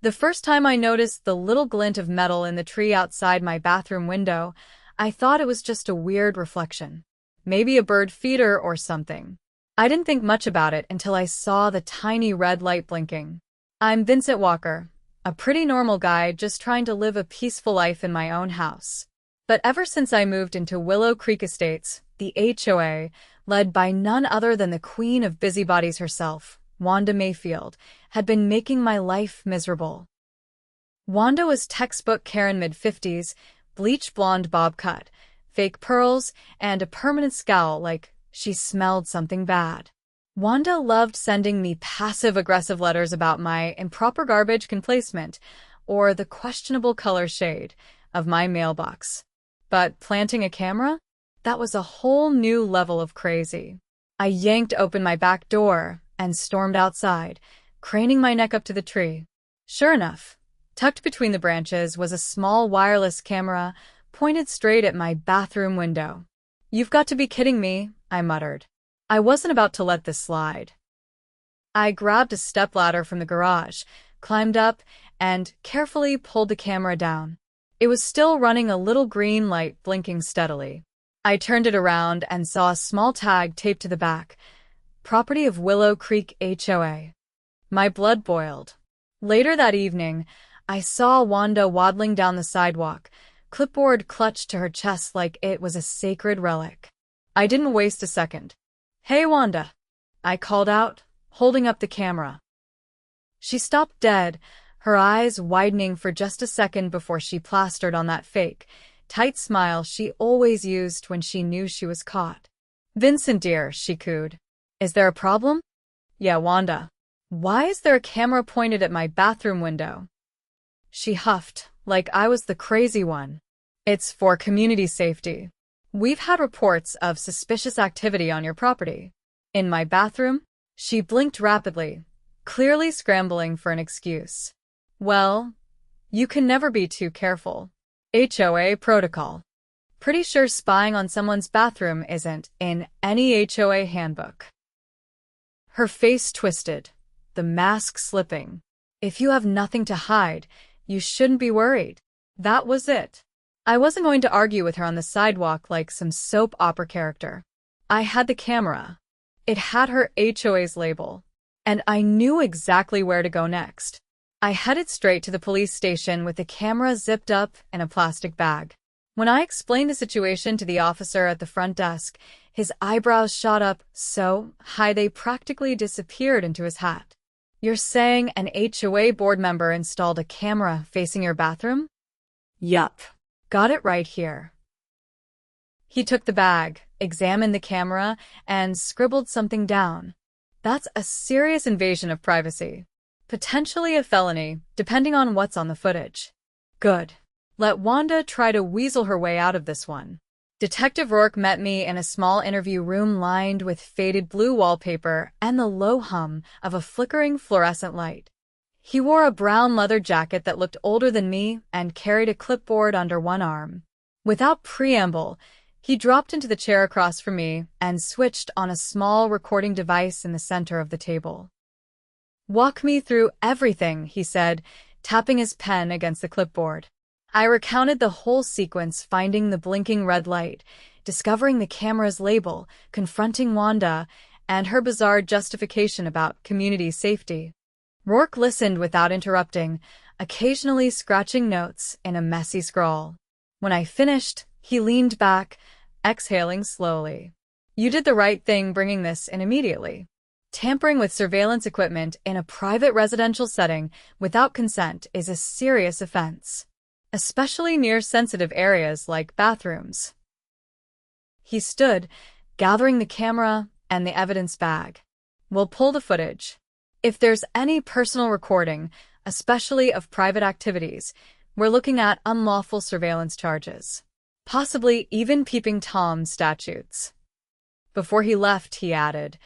The first time I noticed the little glint of metal in the tree outside my bathroom window, I thought it was just a weird reflection. Maybe a bird feeder or something. I didn't think much about it until I saw the tiny red light blinking. I'm Vincent Walker, a pretty normal guy just trying to live a peaceful life in my own house. But ever since I moved into Willow Creek Estates, the HOA, led by none other than the queen of busybodies herself, Wanda Mayfield, had been making my life miserable. Wanda was textbook Karen mid-50s, bleach blonde bob cut, fake pearls, and a permanent scowl like she smelled something bad. Wanda loved sending me passive-aggressive letters about my improper garbage placement or the questionable color shade of my mailbox. But planting a camera? That was a whole new level of crazy. I yanked open my back door and stormed outside, craning my neck up to the tree. Sure enough, tucked between the branches was a small wireless camera pointed straight at my bathroom window. "You've got to be kidding me," I muttered. I wasn't about to let this slide. I grabbed a stepladder from the garage, climbed up, and carefully pulled the camera down. It was still running a little green light blinking steadily. I turned it around and saw a small tag taped to the back. Property of Willow Creek HOA. My blood boiled. Later that evening, I saw Wanda waddling down the sidewalk, clipboard clutched to her chest like it was a sacred relic. I didn't waste a second. "Hey, Wanda," I called out, holding up the camera. She stopped dead, her eyes widening for just a second before she plastered on that fake, tight smile she always used when she knew she was caught. "Vincent, dear," she cooed. "Is there a problem?" "Yeah, Wanda. Why is there a camera pointed at my bathroom window?" She huffed, like I was the crazy one. "It's for community safety. We've had reports of suspicious activity on your property." "In my bathroom?" She blinked rapidly, clearly scrambling for an excuse. "Well, you can never be too careful. HOA protocol. Pretty sure spying on someone's bathroom isn't in any HOA handbook." Her face twisted, the mask slipping. "If you have nothing to hide, you shouldn't be worried." That was it. I wasn't going to argue with her on the sidewalk like some soap opera character. I had the camera. It had her HOA's label. And I knew exactly where to go next. I headed straight to the police station with the camera zipped up in a plastic bag. When I explained the situation to the officer at the front desk, his eyebrows shot up so high they practically disappeared into his hat. "You're saying an HOA board member installed a camera facing your bathroom?" "Yup. Got it right here." He took the bag, examined the camera, and scribbled something down. "That's a serious invasion of privacy. Potentially a felony, depending on what's on the footage." "Good. Let Wanda try to weasel her way out of this one." Detective Rourke met me in a small interview room lined with faded blue wallpaper and the low hum of a flickering fluorescent light. He wore a brown leather jacket that looked older than me and carried a clipboard under one arm. Without preamble, he dropped into the chair across from me and switched on a small recording device in the center of the table. "Walk me through everything," he said, tapping his pen against the clipboard. I recounted the whole sequence, finding the blinking red light, discovering the camera's label, confronting Wanda, and her bizarre justification about community safety. Rourke listened without interrupting, occasionally scratching notes in a messy scrawl. When I finished, he leaned back, exhaling slowly. "You did the right thing bringing this in immediately. Tampering with surveillance equipment in a private residential setting without consent is a serious offense, especially near sensitive areas like bathrooms." He stood, gathering the camera and the evidence bag. "We'll pull the footage. If there's any personal recording, especially of private activities, we're looking at unlawful surveillance charges. Possibly even peeping Tom statutes." Before he left, he added,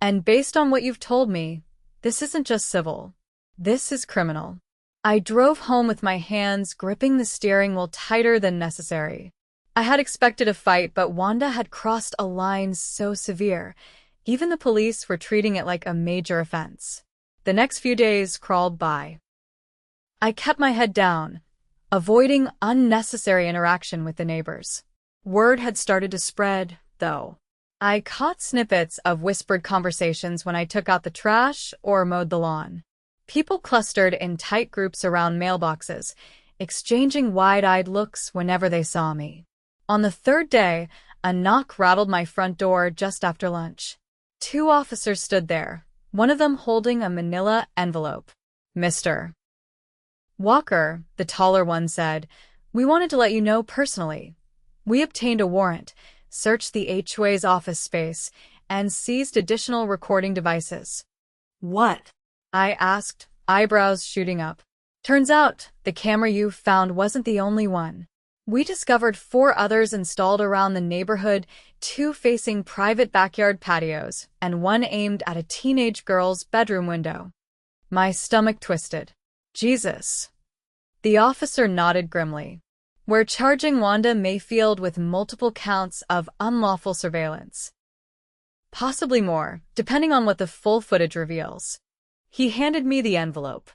"And based on what you've told me, this isn't just civil. This is criminal." I drove home with my hands gripping the steering wheel tighter than necessary. I had expected a fight, but Wanda had crossed a line so severe, even the police were treating it like a major offense. The next few days crawled by. I kept my head down, avoiding unnecessary interaction with the neighbors. Word had started to spread, though. I caught snippets of whispered conversations when I took out the trash or mowed the lawn. People clustered in tight groups around mailboxes, exchanging wide-eyed looks whenever they saw me. On the third day, a knock rattled my front door just after lunch. 2 officers stood there, one of them holding a manila envelope. "Mr. Walker," the taller one said, "we wanted to let you know personally. We obtained a warrant, searched the HOA's office space, and seized additional recording devices." "What?" I asked, eyebrows shooting up. "Turns out, the camera you found wasn't the only one. We discovered 4 others installed around the neighborhood, 2 facing private backyard patios, and 1 aimed at a teenage girl's bedroom window." My stomach twisted. "Jesus." The officer nodded grimly. "We're charging Wanda Mayfield with multiple counts of unlawful surveillance. Possibly more, depending on what the full footage reveals." He handed me the envelope.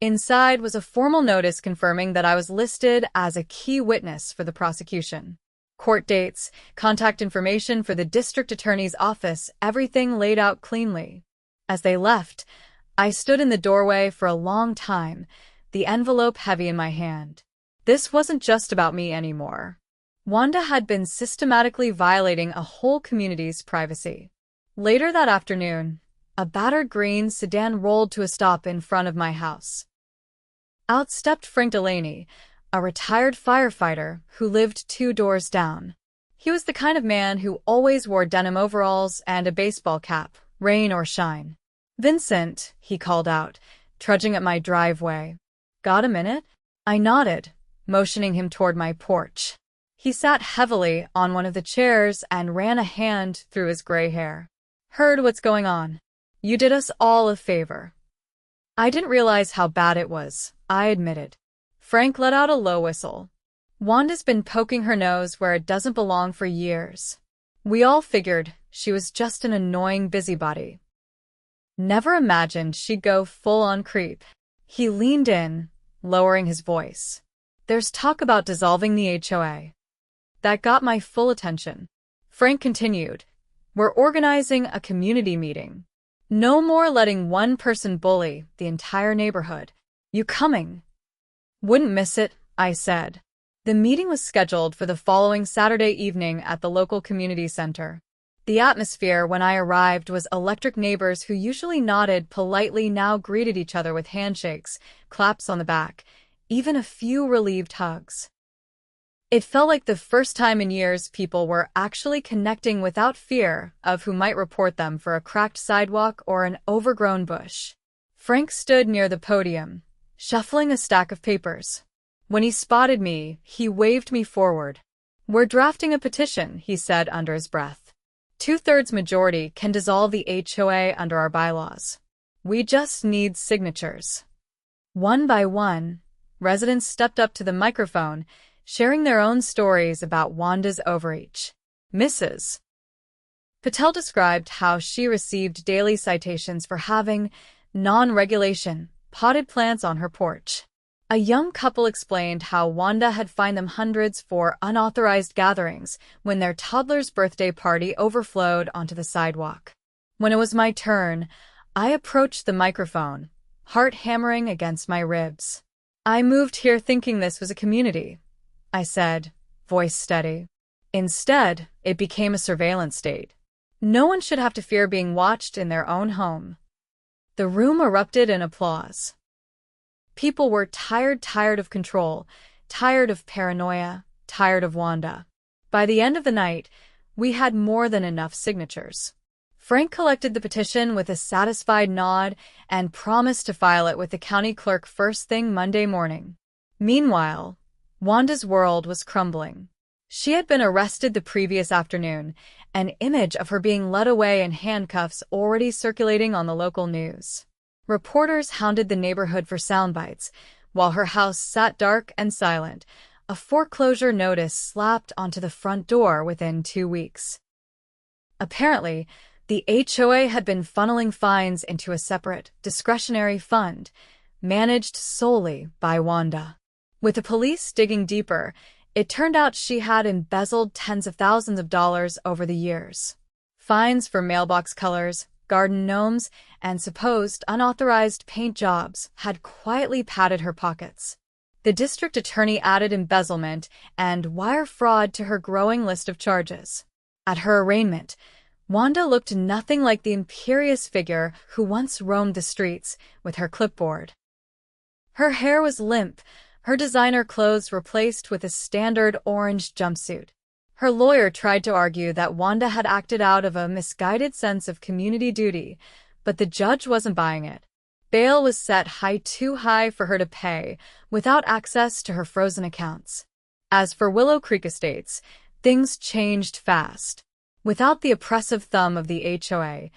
Inside was a formal notice confirming that I was listed as a key witness for the prosecution. Court dates, contact information for the district attorney's office, everything laid out cleanly. As they left, I stood in the doorway for a long time, the envelope heavy in my hand. This wasn't just about me anymore. Wanda had been systematically violating a whole community's privacy. Later that afternoon, a battered green sedan rolled to a stop in front of my house. Out stepped Frank Delaney, a retired firefighter who lived 2 doors down. He was the kind of man who always wore denim overalls and a baseball cap, rain or shine. "Vincent," he called out, trudging up my driveway. "Got a minute?" I nodded, motioning him toward my porch. He sat heavily on one of the chairs and ran a hand through his gray hair. "Heard what's going on. You did us all a favor." I didn't realize how bad it was, I admitted. Frank let out a low whistle. "Wanda's been poking her nose where it doesn't belong for years. We all figured she was just an annoying busybody. Never imagined she'd go full-on creep." He leaned in, lowering his voice. "There's talk about dissolving the HOA. That got my full attention." Frank continued, "We're organizing a community meeting. No more letting one person bully the entire neighborhood. You coming?" "Wouldn't miss it," I said. The meeting was scheduled for the following Saturday evening at the local community center. The atmosphere when I arrived was electric. Neighbors who usually nodded politely now greeted each other with handshakes, claps on the back, even a few relieved hugs. It felt like the first time in years people were actually connecting without fear of who might report them for a cracked sidewalk or an overgrown bush. Frank stood near the podium, shuffling a stack of papers. When he spotted me, he waved me forward. "We're drafting a petition," he said under his breath. 2/3 majority can dissolve the HOA under our bylaws. We just need signatures." One by one, residents stepped up to the microphone, sharing their own stories about Wanda's overreach. Mrs. Patel described how she received daily citations for having non-regulation potted plants on her porch. A young couple explained how Wanda had fined them hundreds for unauthorized gatherings when their toddler's birthday party overflowed onto the sidewalk. When it was my turn, I approached the microphone, heart hammering against my ribs. "I moved here thinking this was a community," I said, voice steady. "Instead, it became a surveillance state. No one should have to fear being watched in their own home." The room erupted in applause. People were tired of control, tired of paranoia, tired of Wanda. By the end of the night, we had more than enough signatures. Frank collected the petition with a satisfied nod and promised to file it with the county clerk first thing Monday morning. Meanwhile, Wanda's world was crumbling. She had been arrested the previous afternoon, an image of her being led away in handcuffs already circulating on the local news. Reporters hounded the neighborhood for soundbites, while her house sat dark and silent, a foreclosure notice slapped onto the front door within 2 weeks. Apparently, the HOA had been funneling fines into a separate, discretionary fund, managed solely by Wanda. With the police digging deeper, it turned out she had embezzled tens of thousands of dollars over the years. Fines for mailbox colors, garden gnomes, and supposed unauthorized paint jobs had quietly padded her pockets. The district attorney added embezzlement and wire fraud to her growing list of charges. At her arraignment, Wanda looked nothing like the imperious figure who once roamed the streets with her clipboard. Her hair was limp, her designer clothes replaced with a standard orange jumpsuit. Her lawyer tried to argue that Wanda had acted out of a misguided sense of community duty, but the judge wasn't buying it. Bail was set too high for her to pay, without access to her frozen accounts. As for Willow Creek Estates, things changed fast. Without the oppressive thumb of the HOA,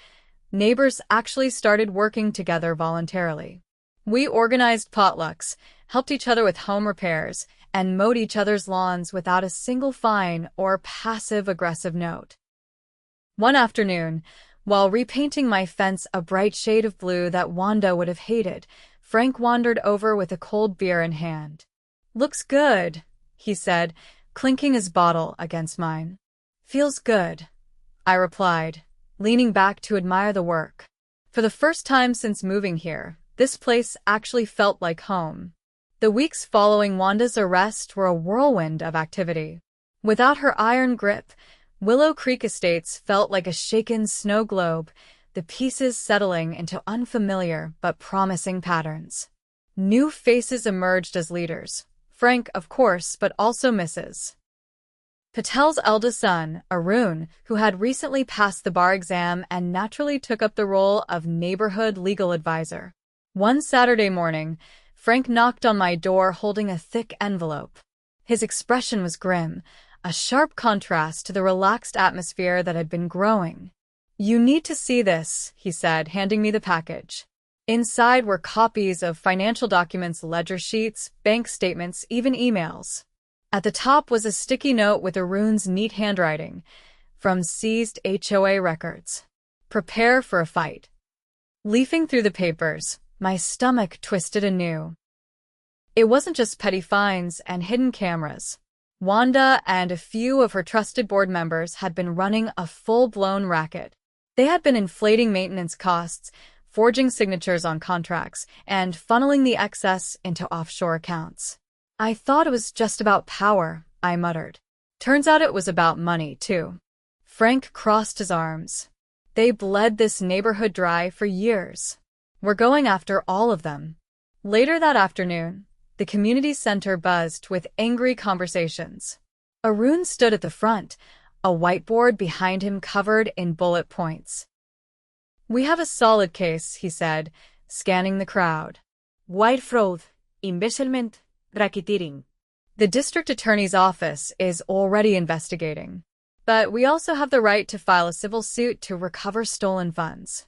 neighbors actually started working together voluntarily. We organized potlucks, helped each other with home repairs, and mowed each other's lawns without a single fine or passive-aggressive note. One afternoon, while repainting my fence a bright shade of blue that Wanda would have hated, Frank wandered over with a cold beer in hand. "Looks good," he said, clinking his bottle against mine. "Feels good," I replied, leaning back to admire the work. For the first time since moving here, this place actually felt like home. The weeks following Wanda's arrest were a whirlwind of activity. Without her iron grip, Willow Creek Estates felt like a shaken snow globe, the pieces settling into unfamiliar but promising patterns. New faces emerged as leaders. Frank, of course, but also Mrs. Patel's eldest son, Arun, who had recently passed the bar exam and naturally took up the role of neighborhood legal advisor. One Saturday morning, Frank knocked on my door holding a thick envelope. His expression was grim, a sharp contrast to the relaxed atmosphere that had been growing. "You need to see this," he said, handing me the package. Inside were copies of financial documents, ledger sheets, bank statements, even emails. At the top was a sticky note with Arun's neat handwriting, "From seized HOA records. Prepare for a fight." Leafing through the papers, my stomach twisted anew. It wasn't just petty fines and hidden cameras. Wanda and a few of her trusted board members had been running a full-blown racket. They had been inflating maintenance costs, forging signatures on contracts, and funneling the excess into offshore accounts. "I thought it was just about power," I muttered. "Turns out it was about money, too." Frank crossed his arms. "They bled this neighborhood dry for years. We're going after all of them." Later that afternoon, the community center buzzed with angry conversations. Arun stood at the front, a whiteboard behind him covered in bullet points. "We have a solid case," he said, scanning the crowd. "Wire fraud, embezzlement, racketeering. The district attorney's office is already investigating. But we also have the right to file a civil suit to recover stolen funds."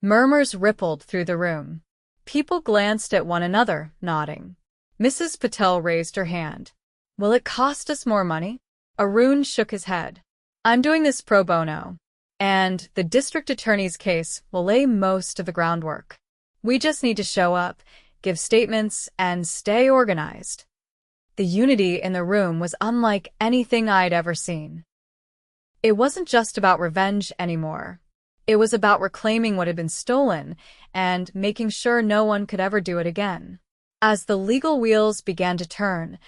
Murmurs rippled through the room. People glanced at one another, nodding. Mrs. Patel raised her hand. "Will it cost us more money?" Arun shook his head. "I'm doing this pro bono, and the district attorney's case will lay most of the groundwork. We just need to show up, give statements, and stay organized." The unity in the room was unlike anything I'd ever seen. It wasn't just about revenge anymore. It was about reclaiming what had been stolen and making sure no one could ever do it again. As the legal wheels began to turn,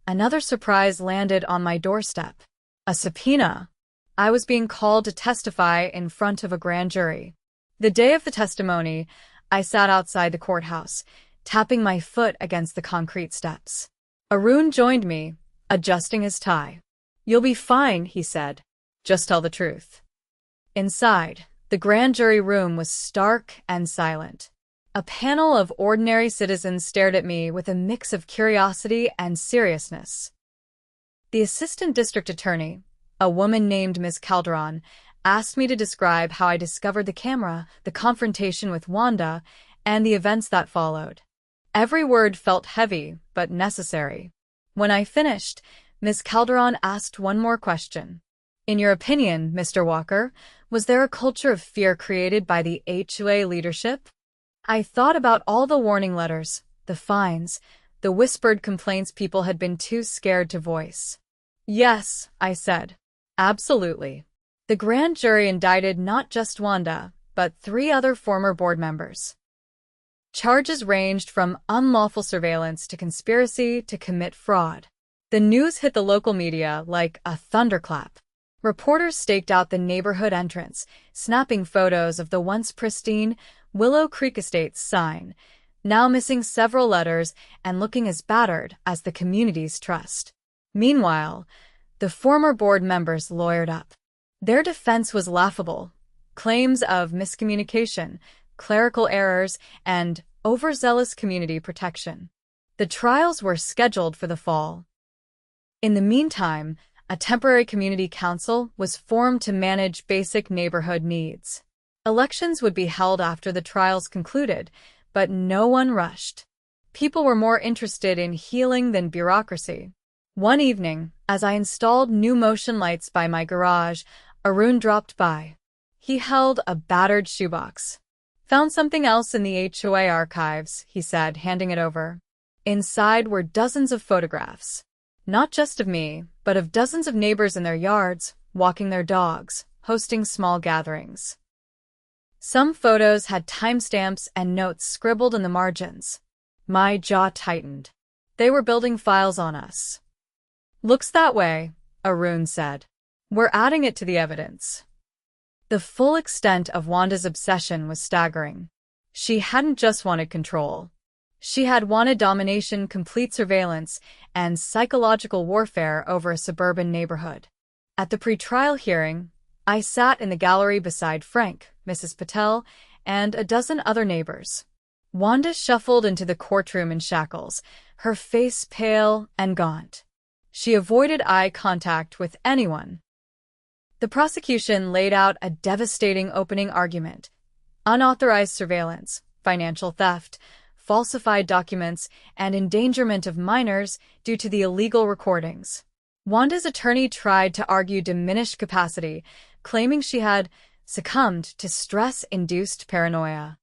another surprise landed on my doorstep. A subpoena. I was being called to testify in front of a grand jury. The day of the testimony, I sat outside the courthouse, tapping my foot against the concrete steps. Arun joined me, adjusting his tie. "You'll be fine," he said. "Just tell the truth." Inside, the grand jury room was stark and silent. A panel of ordinary citizens stared at me with a mix of curiosity and seriousness. The assistant district attorney, a woman named Ms. Calderon, asked me to describe how I discovered the camera, the confrontation with Wanda, and the events that followed. Every word felt heavy, but necessary. When I finished, Ms. Calderon asked one more question. "In your opinion, Mr. Walker, was there a culture of fear created by the HOA leadership?" I thought about all the warning letters, the fines, the whispered complaints people had been too scared to voice. Yes, I said. Absolutely. The grand jury indicted not just Wanda, but 3 other former board members. Charges ranged from unlawful surveillance to conspiracy to commit fraud. The news hit the local media like a thunderclap. Reporters staked out the neighborhood entrance, snapping photos of the once pristine Willow Creek Estates sign, now missing several letters and looking as battered as the community's trust. Meanwhile, the former board members lawyered up. Their defense was laughable. Claims of miscommunication, clerical errors, and overzealous community protection. The trials were scheduled for the fall. In the meantime, a temporary community council was formed to manage basic neighborhood needs. Elections would be held after the trials concluded, but no one rushed. People were more interested in healing than bureaucracy. One evening, as I installed new motion lights by my garage, Arun dropped by. He held a battered shoebox. Found something else in the HOA archives, he said, handing it over. Inside were dozens of photographs. Not just of me, but of dozens of neighbors in their yards, walking their dogs, hosting small gatherings. Some photos had timestamps and notes scribbled in the margins. My jaw tightened. They were building files on us. Looks that way, Arun said. We're adding it to the evidence. The full extent of Wanda's obsession was staggering. She hadn't just wanted control. She had wanted domination, complete surveillance, and psychological warfare over a suburban neighborhood. At the pretrial hearing, I sat in the gallery beside Frank, Mrs. Patel, and a dozen other neighbors. Wanda shuffled into the courtroom in shackles, her face pale and gaunt. She avoided eye contact with anyone. The prosecution laid out a devastating opening argument: unauthorized surveillance, financial theft, falsified documents, and endangerment of minors due to the illegal recordings. Wanda's attorney tried to argue diminished capacity, claiming she had succumbed to stress-induced paranoia.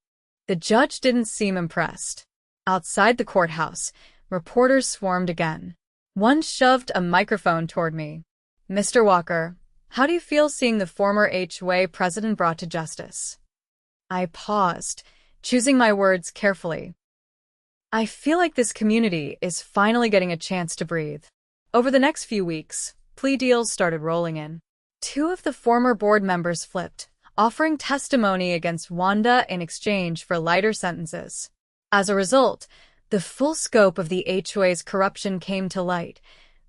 The judge didn't seem impressed. Outside the courthouse, reporters swarmed again. One shoved a microphone toward me. Mr. Walker, how do you feel seeing the former HOA president brought to justice? I paused, choosing my words carefully. I feel like this community is finally getting a chance to breathe. Over the next few weeks, plea deals started rolling in. 2 of the former board members flipped, offering testimony against Wanda in exchange for lighter sentences. As a result, the full scope of the HOA's corruption came to light.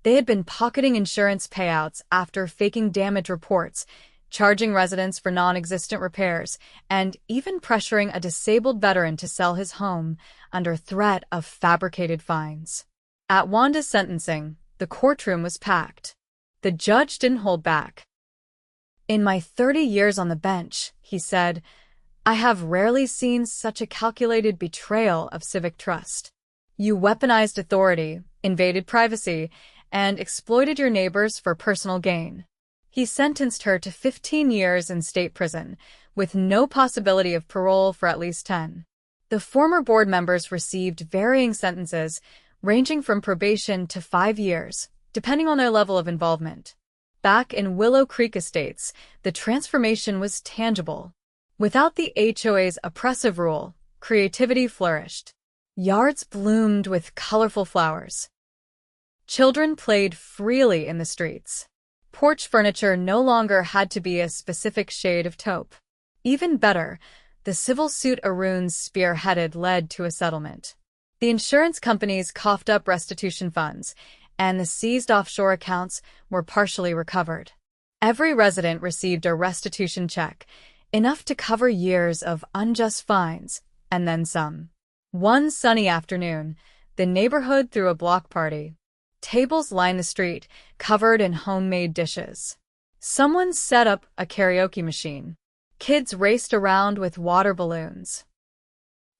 They had been pocketing insurance payouts after faking damage reports, charging residents for non-existent repairs, and even pressuring a disabled veteran to sell his home under threat of fabricated fines. At Wanda's sentencing, the courtroom was packed. The judge didn't hold back. In my 30 years on the bench, he said, I have rarely seen such a calculated betrayal of civic trust. You weaponized authority, invaded privacy, and exploited your neighbors for personal gain. He sentenced her to 15 years in state prison, with no possibility of parole for at least 10. The former board members received varying sentences, ranging from probation to 5 years, depending on their level of involvement. Back in Willow Creek Estates, the transformation was tangible. Without the HOA's oppressive rule, creativity flourished. Yards bloomed with colorful flowers. Children played freely in the streets. Porch furniture no longer had to be a specific shade of taupe. Even better, the civil suit Arun's spearheaded led to a settlement. The insurance companies coughed up restitution funds, and the seized offshore accounts were partially recovered. Every resident received a restitution check, enough to cover years of unjust fines, and then some. One sunny afternoon, the neighborhood threw a block party. Tables lined the street, covered in homemade dishes. Someone set up a karaoke machine. Kids raced around with water balloons.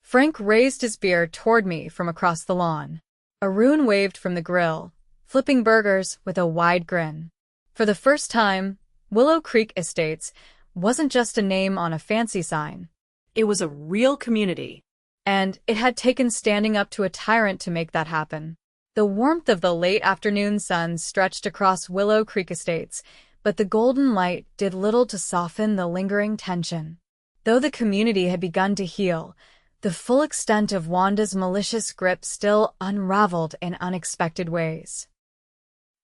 Frank raised his beer toward me from across the lawn. Arun waved from the grill, flipping burgers with a wide grin. For the first time, Willow Creek Estates wasn't just a name on a fancy sign. It was a real community. And it had taken standing up to a tyrant to make that happen. The warmth of the late afternoon sun stretched across Willow Creek Estates, but the golden light did little to soften the lingering tension. Though the community had begun to heal, the full extent of Wanda's malicious grip still unraveled in unexpected ways.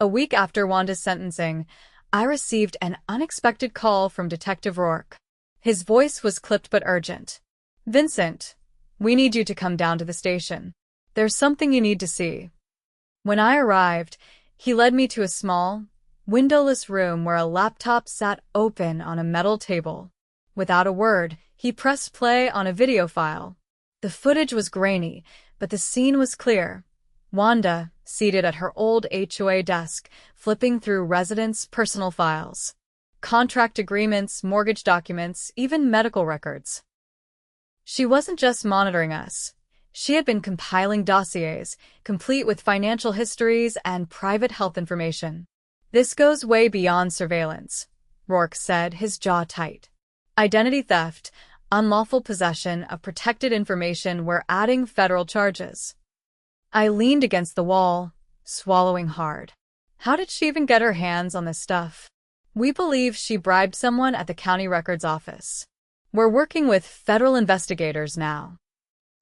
A week after Wanda's sentencing, I received an unexpected call from Detective Rourke. His voice was clipped but urgent. "Vincent, we need you to come down to the station. There's something you need to see." When I arrived, he led me to a small, windowless room where a laptop sat open on a metal table. Without a word, he pressed play on a video file. The footage was grainy, but the scene was clear. Wanda, seated at her old HOA desk, flipping through residents' personal files. Contract agreements, mortgage documents, even medical records. She wasn't just monitoring us. She had been compiling dossiers, complete with financial histories and private health information. "This goes way beyond surveillance," Rourke said, his jaw tight. "Identity theft, unlawful possession of protected information were adding federal charges." I leaned against the wall, swallowing hard. How did she even get her hands on this stuff? "We believe she bribed someone at the county records office. We're working with federal investigators now."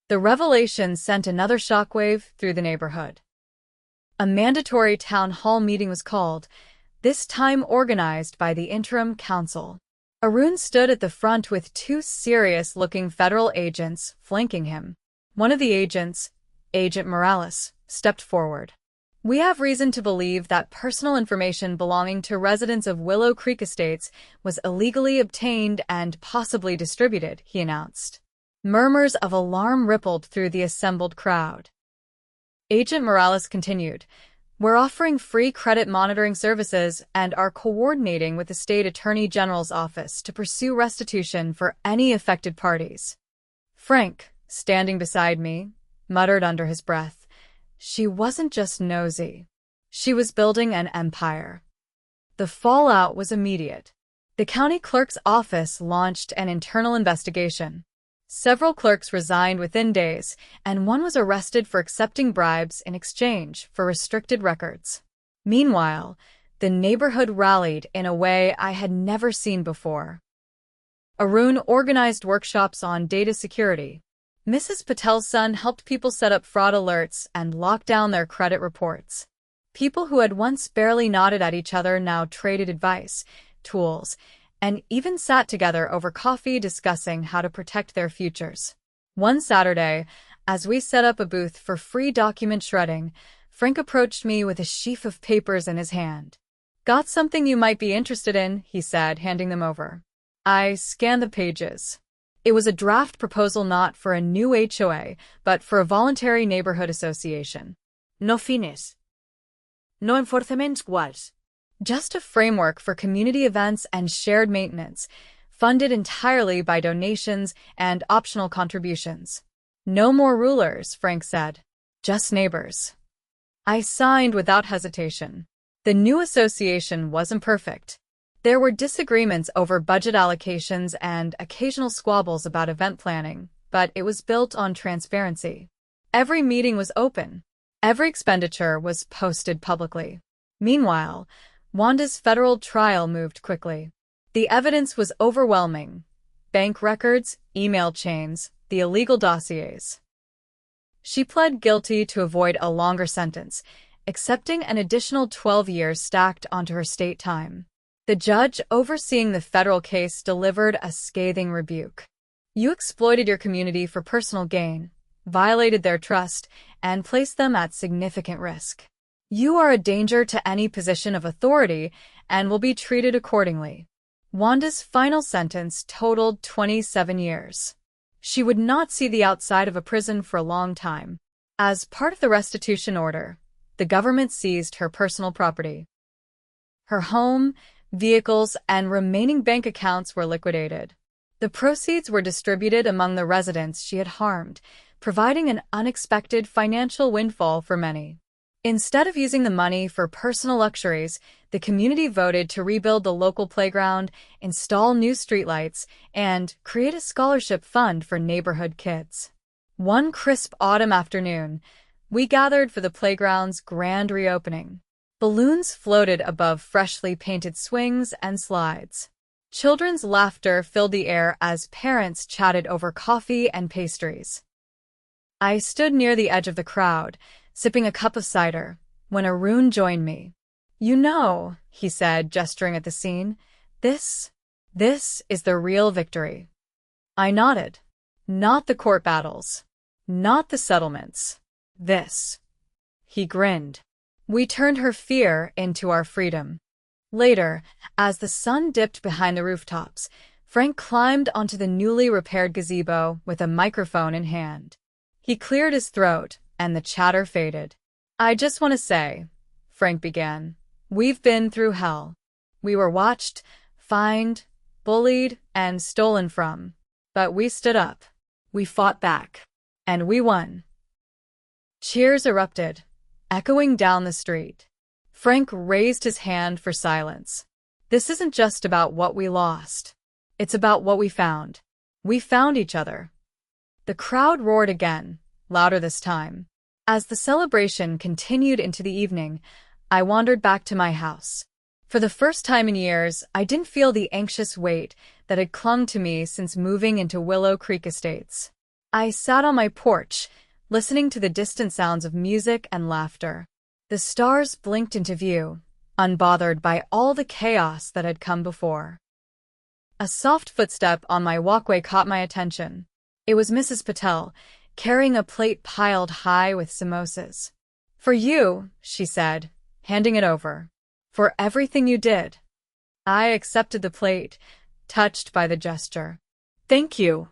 The revelation sent another shockwave through the neighborhood. A mandatory town hall meeting was called, this time organized by the interim council. Arun stood at the front with two serious-looking federal agents flanking him. One of the agents, Agent Morales, stepped forward. "We have reason to believe that personal information belonging to residents of Willow Creek Estates was illegally obtained and possibly distributed," he announced. Murmurs of alarm rippled through the assembled crowd. Agent Morales continued, "We're offering free credit monitoring services and are coordinating with the State Attorney General's office to pursue restitution for any affected parties." Frank, standing beside me, muttered under his breath, "She wasn't just nosy. She was building an empire." The fallout was immediate. The county clerk's office launched an internal investigation. Several clerks resigned within days, and one was arrested for accepting bribes in exchange for restricted records. Meanwhile, the neighborhood rallied in a way I had never seen before. Arun organized workshops on data security. Mrs. Patel's son helped people set up fraud alerts and lock down their credit reports. People who had once barely nodded at each other now traded advice, tools, and even sat together over coffee discussing how to protect their futures. One Saturday, as we set up a booth for free document shredding, Frank approached me with a sheaf of papers in his hand. "Got something you might be interested in," he said, handing them over. I scanned the pages. It was a draft proposal not for a new HOA, but for a voluntary neighborhood association. "No fines. No enforcements quals." Just a framework for community events and shared maintenance, funded entirely by donations and optional contributions. "No more rulers," Frank said. "Just neighbors." I signed without hesitation. The new association wasn't perfect. There were disagreements over budget allocations and occasional squabbles about event planning, but it was built on transparency. Every meeting was open. Every expenditure was posted publicly. Meanwhile, Wanda's federal trial moved quickly. The evidence was overwhelming. Bank records, email chains, the illegal dossiers. She pled guilty to avoid a longer sentence, accepting an additional 12 years stacked onto her state time. The judge overseeing the federal case delivered a scathing rebuke. "You exploited your community for personal gain, violated their trust, and placed them at significant risk. You are a danger to any position of authority and will be treated accordingly." Wanda's final sentence totaled 27 years. She would not see the outside of a prison for a long time. As part of the restitution order, the government seized her personal property. Her home, vehicles, and remaining bank accounts were liquidated. The proceeds were distributed among the residents she had harmed, providing an unexpected financial windfall for many. Instead of using the money for personal luxuries, the community voted to rebuild the local playground, install new streetlights, and create a scholarship fund for neighborhood kids. One crisp autumn afternoon, we gathered for the playground's grand reopening. Balloons floated above freshly painted swings and slides. Children's laughter filled the air as parents chatted over coffee and pastries. I stood near the edge of the crowd, sipping a cup of cider, when Arun joined me. "You know," he said, gesturing at the scene, this is the real victory." I nodded. "Not the court battles. Not the settlements. This." He grinned. "We turned her fear into our freedom." Later, as the sun dipped behind the rooftops, Frank climbed onto the newly repaired gazebo with a microphone in hand. He cleared his throat, and the chatter faded. "I just want to say," Frank began, "we've been through hell. We were watched, fined, bullied, and stolen from. But we stood up. We fought back. And we won." Cheers erupted, echoing down the street. Frank raised his hand for silence. "This isn't just about what we lost. It's about what we found. We found each other." The crowd roared again, louder this time. As the celebration continued into the evening, I wandered back to my house. For the first time in years, I didn't feel the anxious weight that had clung to me since moving into Willow Creek Estates. I sat on my porch, listening to the distant sounds of music and laughter. The stars blinked into view, unbothered by all the chaos that had come before. A soft footstep on my walkway caught my attention. It was Mrs. Patel, carrying a plate piled high with samosas. "For you," she said, handing it over. "For everything you did." I accepted the plate, touched by the gesture. "Thank you,"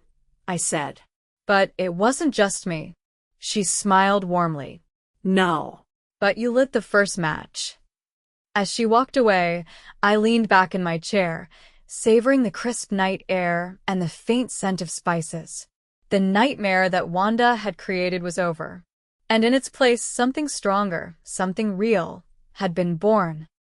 I said. "But it wasn't just me." She smiled warmly. "No. But you lit the first match." As she walked away, I leaned back in my chair, savoring the crisp night air and the faint scent of spices. The nightmare that Wanda had created was over. And in its place, something stronger, something real, had been born.